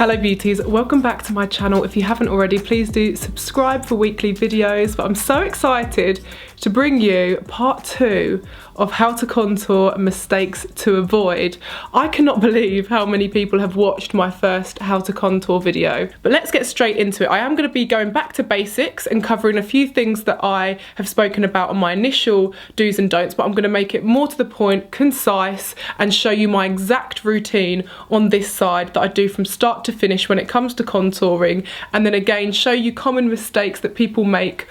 Hello beauties, welcome back to my channel. If you haven't already, please do subscribe for weekly videos. But I'm so excited to bring you part 2 of how to contour and mistakes to avoid. I cannot believe how many people have watched my first how to contour video. But let's get straight into it. I am going to be going back to basics and covering a few things that I have spoken about on my initial do's and don'ts, but I'm going to make it more to the point, concise, and show you my exact routine on this side that I do from start to finish when it comes to contouring, and then again show you common mistakes that people make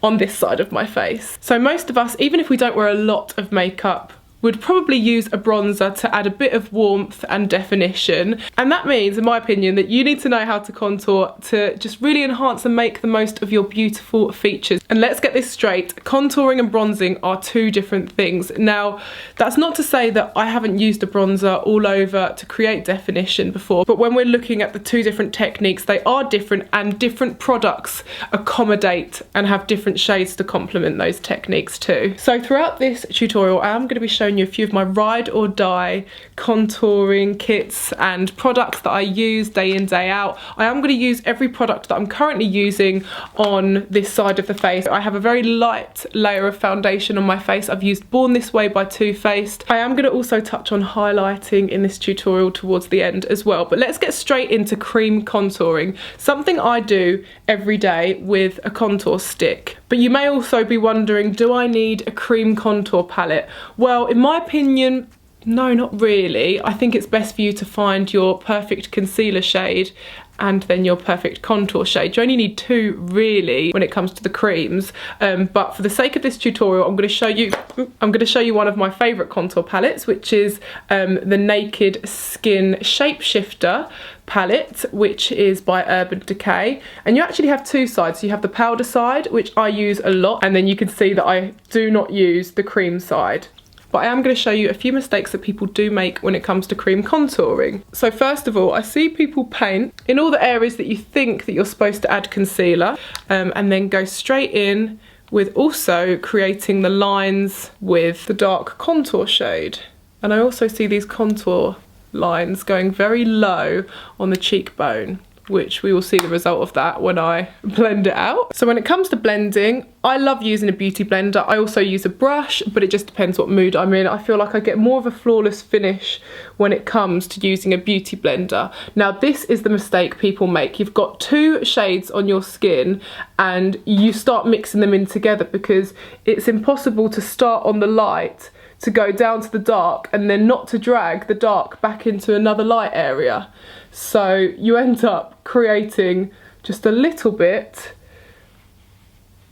on this side of my face. So most of us, even if we don't wear a lot of makeup, would probably use a bronzer to add a bit of warmth and definition, and that means, in my opinion, that you need to know how to contour to just really enhance and make the most of your beautiful features. And let's get this straight, contouring and bronzing are two different things. Now, that's not to say that I haven't used a bronzer all over to create definition before, but when we're looking at the two different techniques, they are different, and different products accommodate and have different shades to complement those techniques too. So throughout this tutorial, I am going to be showing you a few of my ride or die contouring kits and products that I use day in, day out. I am going to use every product that I'm currently using on this side of the face. I have a very light layer of foundation on my face. I've used Born This Way by Too Faced. I am going to also touch on highlighting in this tutorial towards the end as well. But let's get straight into cream contouring, something I do every day with a contour stick. But you may also be wondering, do I need a cream contour palette? Well, in my opinion, no, not really. I think it's best for you to find your perfect concealer shade and then your perfect contour shade. You only need 2 really when it comes to the creams, but for the sake of this tutorial, I'm going to show you one of my favourite contour palettes, which is the Naked Skin Shapeshifter palette, which is by Urban Decay. And you actually have 2 sides. So you have the powder side, which I use a lot, and then you can see that I do not use the cream side. But I am going to show you a few mistakes that people do make when it comes to cream contouring. So first of all, I see people paint in all the areas that you think that you're supposed to add concealer, and then go straight in with also creating the lines with the dark contour shade. And I also see these contour lines going very low on the cheekbone, which we will see the result of that when I blend it out. So when it comes to blending, I love using a beauty blender. I also use a brush, but it just depends what mood I'm in. I feel like I get more of a flawless finish when it comes to using a beauty blender. Now, this is the mistake people make. You've got 2 shades on your skin and you start mixing them in together, because it's impossible to start on the light to go down to the dark and then not to drag the dark back into another light area. So you end up creating just a little bit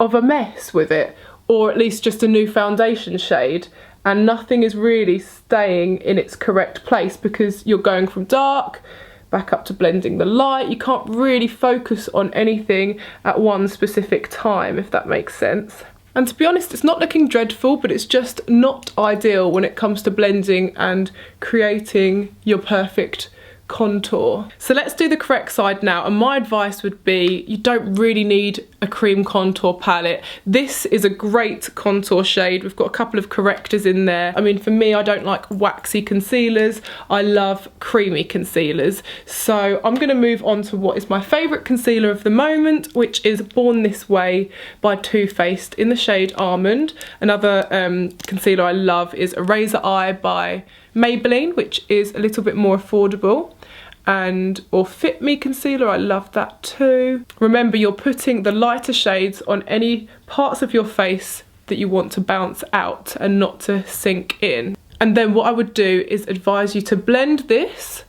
of a mess with it, or at least just a new foundation shade, and nothing is really staying in its correct place because you're going from dark back up to blending the light. You can't really focus on anything at one specific time, if that makes sense. And to be honest, it's not looking dreadful, but it's just not ideal when it comes to blending and creating your perfect contour. So let's do the correct side now, and my advice would be you don't really need a cream contour palette. This is a great contour shade. We've got a couple of correctors in there. I mean, for me, I don't like waxy concealers. I love creamy concealers. So I'm going to move on to what is my favourite concealer of the moment, which is Born This Way by Too Faced in the shade Almond. Another concealer I love is Eraser Eye by Maybelline, which is a little bit more affordable, or Fit Me concealer, I love that too. Remember, you're putting the lighter shades on any parts of your face that you want to bounce out and not to sink in. And then what I would do is advise you to blend this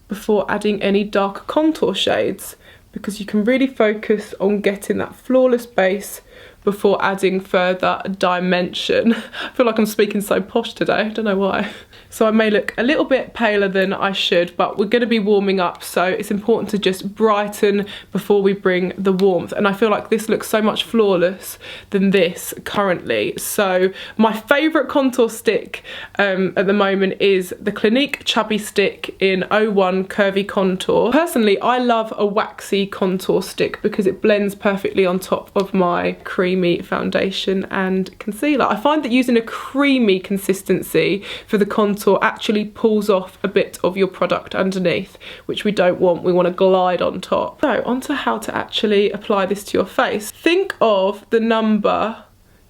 before adding any darker contour shades, because you can really focus on getting that flawless base before adding further dimension. I feel like I'm speaking so posh today, I don't know why. So I may look a little bit paler than I should, but we're going to be warming up, so it's important to just brighten before we bring the warmth. And I feel like this looks so much flawless than this currently. So my favourite contour stick at the moment is the Clinique Chubby Stick in 01 Curvy Contour. Personally, I love a waxy contour stick because it blends perfectly on top of my creamy foundation and concealer. I find that using a creamy consistency for the contour actually pulls off a bit of your product underneath, which we don't want. We want to glide on top. So onto how to actually apply this to your face. Think of the number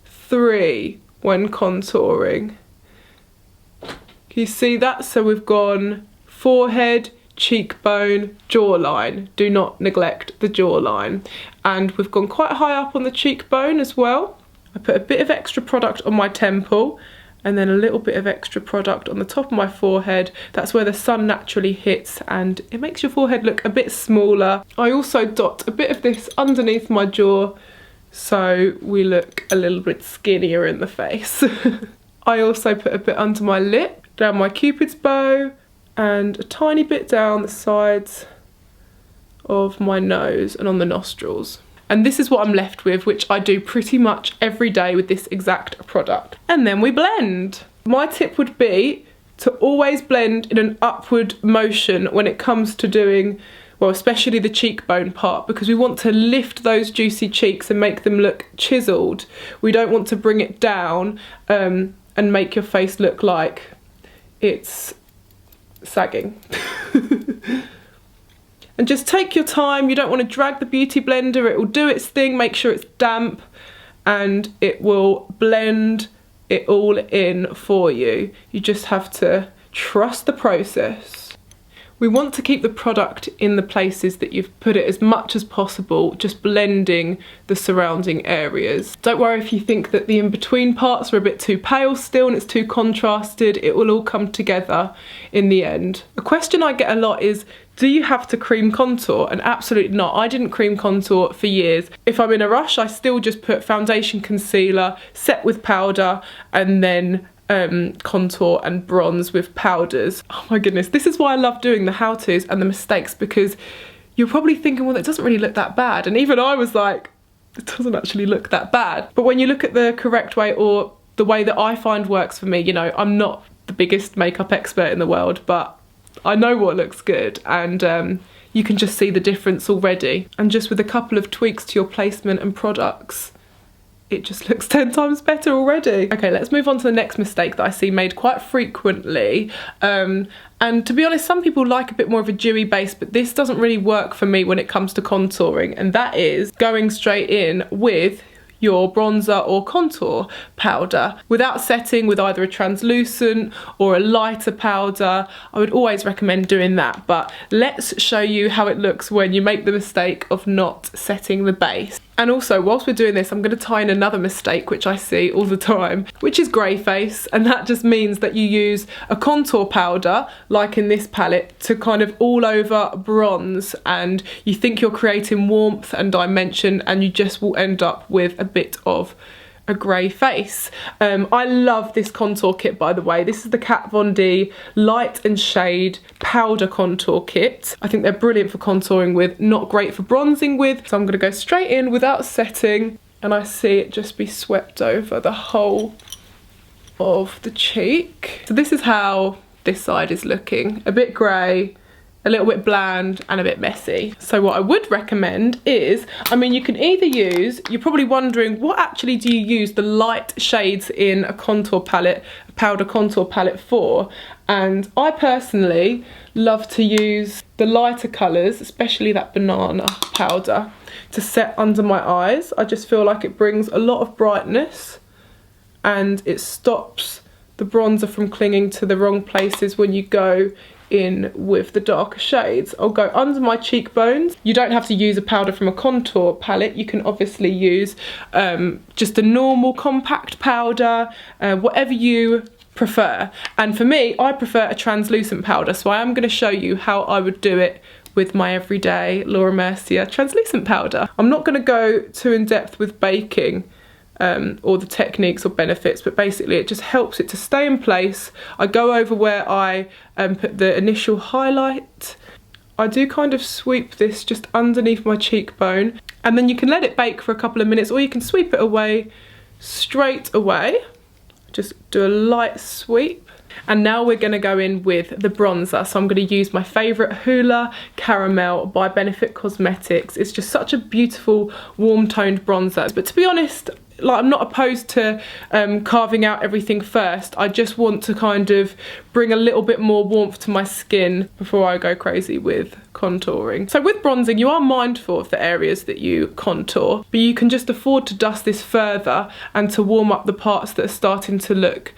3 when contouring. Can you see that? So we've gone forehead, cheekbone, jawline. Do not neglect the jawline. And we've gone quite high up on the cheekbone as well. I put a bit of extra product on my temple and then a little bit of extra product on the top of my forehead. That's where the sun naturally hits and it makes your forehead look a bit smaller. I also dot a bit of this underneath my jaw so we look a little bit skinnier in the face. I also put a bit under my lip, down my cupid's bow, and a tiny bit down the sides of my nose and on the nostrils. And this is what I'm left with, which I do pretty much every day with this exact product. And then we blend. My tip would be to always blend in an upward motion when it comes to doing, well, especially the cheekbone part, because we want to lift those juicy cheeks and make them look chiseled. We don't want to bring it down and make your face look like it's sagging. And just take your time. You don't want to drag the beauty blender. It will do its thing. Make sure it's damp and it will blend it all in for you. You just have to trust the process. We want to keep the product in the places that you've put it as much as possible, just blending the surrounding areas. Don't worry if you think that the in-between parts are a bit too pale still and it's too contrasted. It will all come together in the end. A question I get a lot is, do you have to cream contour? And absolutely not. I didn't cream contour for years. If I'm in a rush, I still just put foundation, concealer, set with powder, and then contour and bronze with powders. Oh my goodness, this is why I love doing the how-tos and the mistakes, because you're probably thinking, well, it doesn't really look that bad. And even I was like, it doesn't actually look that bad. But when you look at the correct way, or the way that I find works for me, you know, I'm not the biggest makeup expert in the world, but I know what looks good, and you can just see the difference already. And just with a couple of tweaks to your placement and products, it just looks 10 times better already. Okay, let's move on to the next mistake that I see made quite frequently. And to be honest, some people like a bit more of a dewy base, but this doesn't really work for me when it comes to contouring, and that is going straight in with your bronzer or contour powder without setting with either a translucent or a lighter powder. I would always recommend doing that, but let's show you how it looks when you make the mistake of not setting the base. And also, whilst we're doing this, I'm going to tie in another mistake which I see all the time, which is grey face, and that just means that you use a contour powder, like in this palette, to kind of all over bronze, and you think you're creating warmth and dimension, and you just will end up with a bit of a grey face. I love this contour kit, by the way. This is the Kat Von D Light and Shade Powder Contour Kit. I think they're brilliant for contouring with, not great for bronzing with. So I'm going to go straight in without setting, and I see it just be swept over the whole of the cheek. So this is how this side is looking. A bit grey, a little bit bland, and a bit messy. So what I would recommend is, I mean, you can either use, you're probably wondering, what actually do you use the light shades in a contour palette, a powder contour palette for? And I personally love to use the lighter colours, especially that banana powder, to set under my eyes. I just feel like it brings a lot of brightness and it stops the bronzer from clinging to the wrong places when you go in with the darker shades. I'll go under my cheekbones. You don't have to use a powder from a contour palette. You can obviously use just a normal compact powder, whatever you prefer. And for me, I prefer a translucent powder, so I am going to show you how I would do it with my everyday Laura Mercier translucent powder. I'm not going to go too in depth with baking or the techniques or benefits, but basically it just helps it to stay in place. I go over where I put the initial highlight. I do kind of sweep this just underneath my cheekbone, and then you can let it bake for a couple of minutes, or you can sweep it away straight away. Just do a light sweep. And now we're going to go in with the bronzer. So I'm going to use my favourite Hoola Caramel by Benefit Cosmetics. It's just such a beautiful warm toned bronzer. But to be honest, like, I'm not opposed to carving out everything first. I just want to kind of bring a little bit more warmth to my skin before I go crazy with contouring. So with bronzing, you are mindful of the areas that you contour, but you can just afford to dust this further and to warm up the parts that are starting to look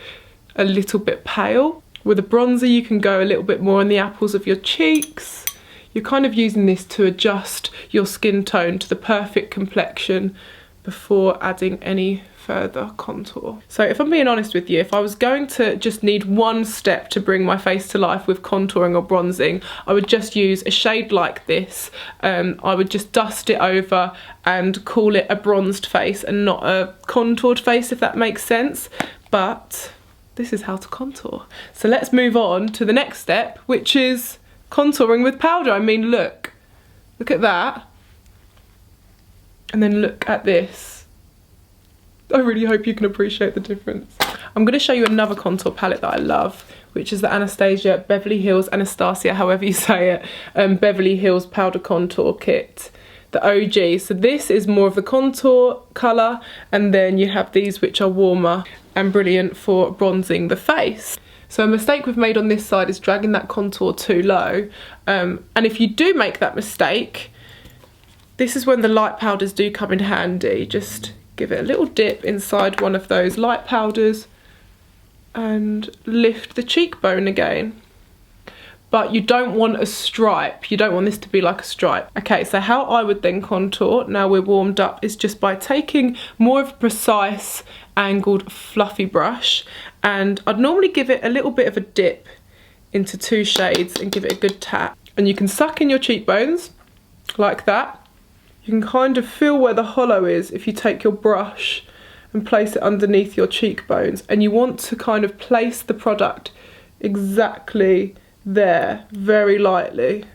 a little bit pale. With a bronzer, you can go a little bit more on the apples of your cheeks. You're kind of using this to adjust your skin tone to the perfect complexion before adding any further contour. So if I'm being honest with you, if I was going to just need one step to bring my face to life with contouring or bronzing, I would just use a shade like this. I would just dust it over and call it a bronzed face and not a contoured face, if that makes sense. But this is how to contour. So let's move on to the next step, which is contouring with powder. I mean, look at that. And then look at this. I really hope you can appreciate the difference. I'm going to show you another contour palette that I love, which is the Anastasia Beverly Hills, Anastasia, however you say it, Beverly Hills Powder Contour Kit, the OG. So this is more of the contour colour, and then you have these which are warmer and brilliant for bronzing the face. So a mistake we've made on this side is dragging that contour too low. And if you do make that mistake, this is when the light powders do come in handy. Just give it a little dip inside one of those light powders and lift the cheekbone again. But you don't want a stripe. You don't want this to be like a stripe. Okay, so how I would then contour, now we're warmed up, is just by taking more of a precise, angled, fluffy brush. And I'd normally give it a little bit of a dip into 2 shades and give it a good tap. And you can suck in your cheekbones like that. You can kind of feel where the hollow is if you take your brush and place it underneath your cheekbones, and you want to kind of place the product exactly there, very lightly,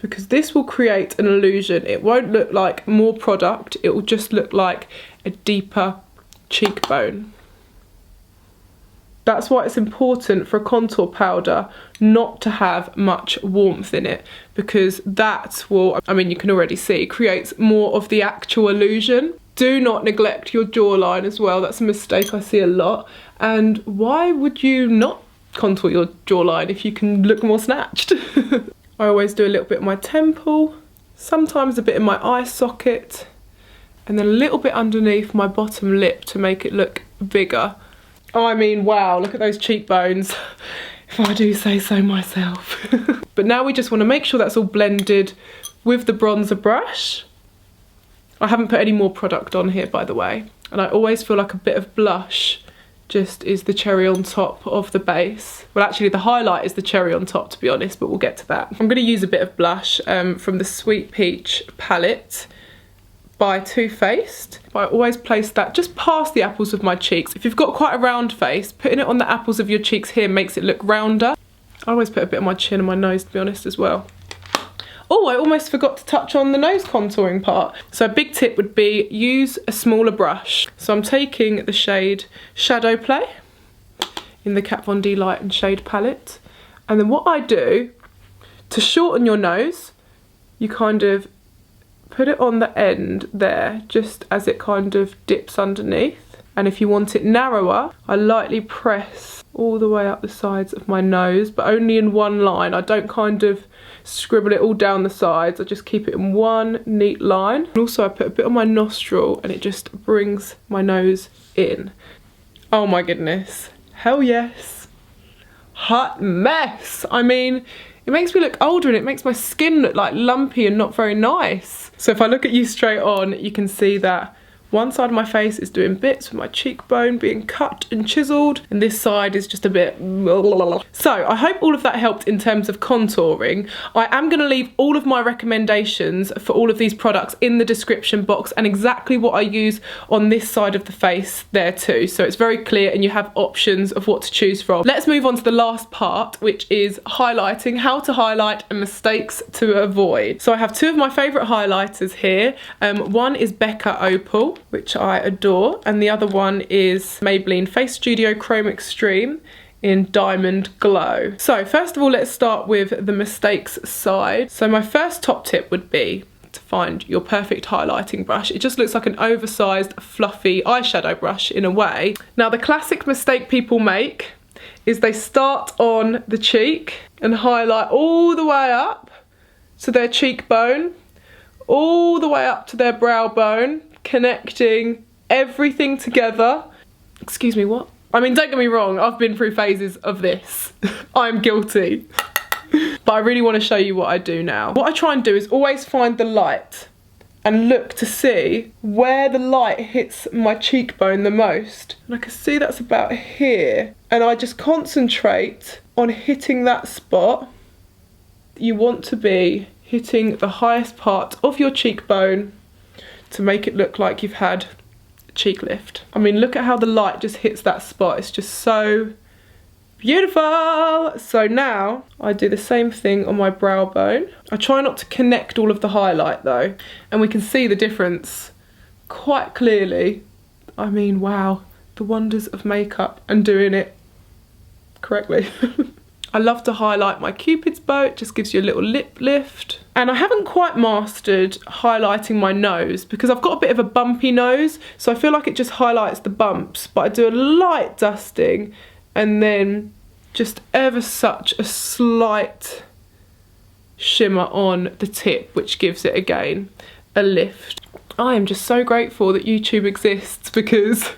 because this will create an illusion. It won't look like more product, it will just look like a deeper cheekbone. That's why it's important for a contour powder not to have much warmth in it, because that will, I mean, you can already see, creates more of the actual illusion. Do not neglect your jawline as well. That's a mistake I see a lot. And why would you not contour your jawline if you can look more snatched? I always do a little bit on my temple, sometimes a bit in my eye socket, and then a little bit underneath my bottom lip to make it look bigger. Oh, I mean, wow, look at those cheekbones, if I do say so myself. But now we just want to make sure that's all blended with the bronzer brush. I haven't put any more product on here, by the way. And I always feel like a bit of blush just is the cherry on top of the base. Well, actually the highlight is the cherry on top, to be honest, but we'll get to that. I'm going to use a bit of blush from the Sweet Peach palette by Too Faced. I always place that just past the apples of my cheeks. If you've got quite a round face, putting it on the apples of your cheeks here makes it look rounder. I always put a bit on my chin and my nose, to be honest, as well. Oh, I almost forgot to touch on the nose contouring part. So a big tip would be use a smaller brush. So I'm taking the shade Shadow Play in the Kat Von D Light and Shade palette. And then what I do, to shorten your nose, you kind of put it on the end there, just as it kind of dips underneath. And if you want it narrower, I lightly press all the way up the sides of my nose, but only in one line. I don't kind of scribble it all down the sides, I just keep it in one neat line. And also I put a bit on my nostril and it just brings my nose in. Oh my goodness, hell yes. Hot mess. I mean, it makes me look older and it makes my skin look like lumpy and not very nice. So if I look at you straight on, you can see that one side of my face is doing bits with my cheekbone being cut and chiseled, and this side is just a bit So I hope all of that helped in terms of contouring. I am going to leave all of my recommendations for all of these products in the description box, and exactly what I use on this side of the face there too, so it's very clear and you have options of what to choose from. Let's move on to the last part, which is highlighting, how to highlight and mistakes to avoid. So I have 2 of my favourite highlighters here. One is Becca Opel. which I adore, and the other one is Maybelline Face Studio Chrome Extreme in Diamond Glow. So first of all, let's start with the mistakes side. So my first top tip would be to find your perfect highlighting brush. It just looks like an oversized, fluffy eyeshadow brush in a way. Now, the classic mistake people make is they start on the cheek and highlight all the way up to their cheekbone, all the way up to their brow bone, connecting everything together. Excuse me, what? I mean, don't get me wrong, I've been through phases of this. I'm guilty. But I really want to show you what I do now. What I try and do is always find the light and look to see where the light hits my cheekbone the most. And I can see that's about here. And I just concentrate on hitting that spot. You want to be hitting the highest part of your cheekbone to make it look like you've had a cheek lift. I mean, look at how the light just hits that spot. It's just so beautiful. So now I do the same thing on my brow bone. I try not to connect all of the highlight though, and we can see the difference quite clearly. I mean, wow, the wonders of makeup and doing it correctly. I love to highlight my Cupid's bow. It just gives you a little lip lift. And I haven't quite mastered highlighting my nose because I've got a bit of a bumpy nose, so I feel like it just highlights the bumps, but I do a light dusting and then just ever such a slight shimmer on the tip, which gives it again a lift. I am just so grateful that YouTube exists because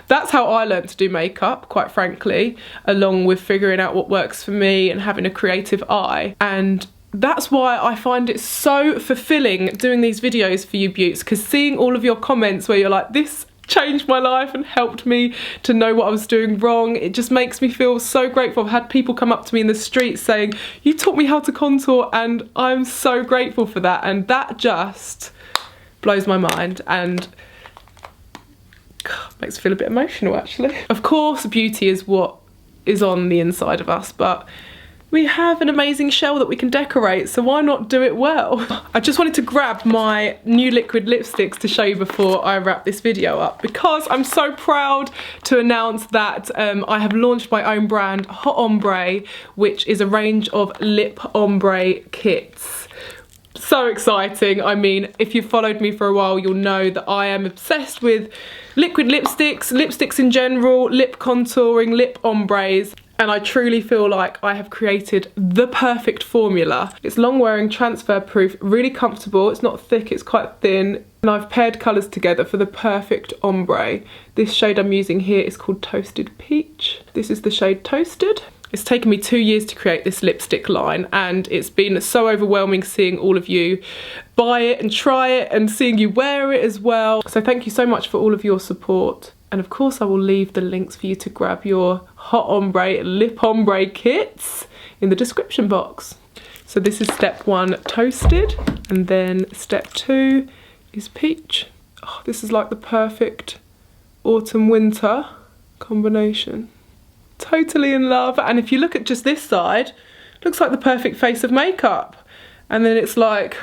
that's how I learned to do makeup, quite frankly, along with figuring out what works for me and having a creative eye. And that's why I find it so fulfilling doing these videos for you beauts, because seeing all of your comments where you're like, this changed my life and helped me to know what I was doing wrong, it just makes me feel so grateful. I've had people come up to me in the street saying, you taught me how to contour, and I'm so grateful for that. And that just blows my mind and makes me feel a bit emotional, actually. Of course, beauty is what is on the inside of us, but we have an amazing shell that we can decorate, so why not do it well? I just wanted to grab my new liquid lipsticks to show you before I wrap this video up, because I'm so proud to announce that I have launched my own brand, Hot Ombre, which is a range of lip ombre kits. So exciting. I mean, if you've followed me for a while, you'll know that I am obsessed with liquid lipsticks, lipsticks in general, lip contouring, lip ombres, and I truly feel like I have created the perfect formula. It's long wearing, transfer proof, really comfortable. It's not thick, it's quite thin, and I've paired colours together for the perfect ombre. This shade I'm using here is called Toasted Peach. This is the shade Toasted. It's taken me 2 years to create this lipstick line, and it's been so overwhelming seeing all of you buy it and try it and seeing you wear it as well. So thank you so much for all of your support. And of course I will leave the links for you to grab your Hot Ombre lip ombre kits in the description box. So this is step 1, Toasted, and then step 2 is Peach. Oh, this is like the perfect autumn winter combination. Totally in love. And if you look at just this side, looks like the perfect face of makeup, and then it's like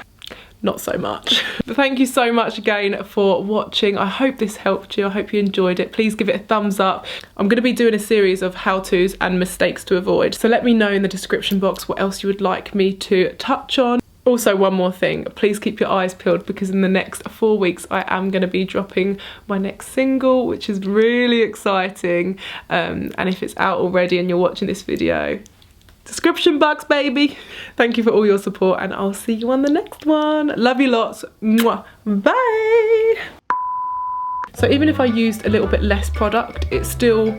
not so much. But thank you so much again for watching. I hope this helped you. I hope you enjoyed it. Please give it a thumbs up. I'm going to be doing a series of how-tos and mistakes to avoid, so let me know in the description box what else you would like me to touch on. Also, one more thing, please keep your eyes peeled, because in the next 4 weeks I am going to be dropping my next single, which is really exciting. And if it's out already and you're watching this video, description box, baby. Thank you for all your support, and I'll see you on the next one. Love you lots. Mwah. Bye. So even if I used a little bit less product, it still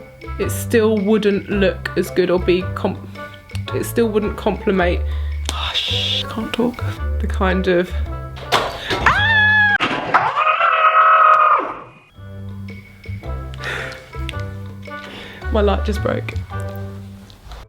wouldn't look as good, or it still wouldn't complement. Shh, can't talk. The kind of... My light just broke.